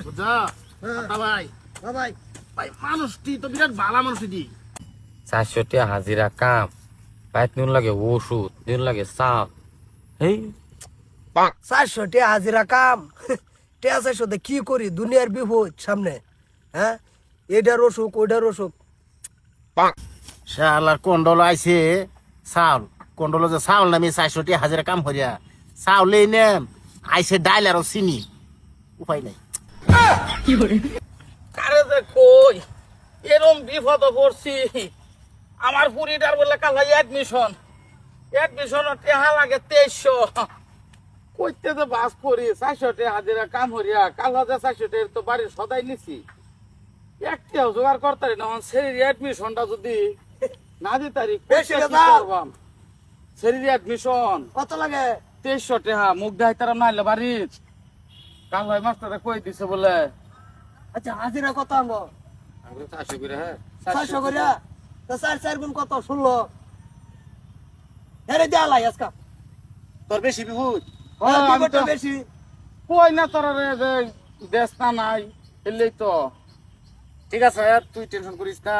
বুঝা ভাই ভাই ভাই মানুষটি তো বিরাট ভালো মানুষটি 400 টাকা হাজিরা কাম বাইত নুন লাগে ওষুধ নুন লাগে চাল এই 400 টাকা হাজিরা কাম টেয়া 400 দিয়ে কি করি দুনিয়ার বিপদ সামনে হ্যাঁ এটার অসুখ ওইটার অসুখ শালার কন্ডল আইছে চাউল কন্ডল যে চাউল নামি 400 টাকা হাজার কাম করিয়া চাউলেই নেম আইছে ডাইল আর চিনি উপায় নাই কারে যে কই এরম বিপদ পড়ছি আমার পুরিটার বলে কাল এডমিশন টেহা লাগে 2300 কইতে যে বাস করি 400 টাকা হাজিরা কাম করিয়া কাল 400 টাকা তো বাড়ির সদাই নিছি একটাও জোগাড় করতারি না শরীর এডমিশনটা যদি না দিতারি বেশি কি দাও। করবাম শরীর এডমিশন কত লাগে 2300 টাকা মুখ দেখাইতারাম নাইলে বাড়ির কাল হয় মাস্টারে কই দিছে বলে আচ্ছা হাজিরা কত আনবো আমরা 400 করে হ্যাঁ 400 করিয়া তো 4 গুণ কত 16 এরে দেয়া লাই আজকা তোর বেশি বিহুত আমি তো বেশি কই না তোর দেশ না নাই এলেই তো ঠিক আছে তুই টেনশন করিস না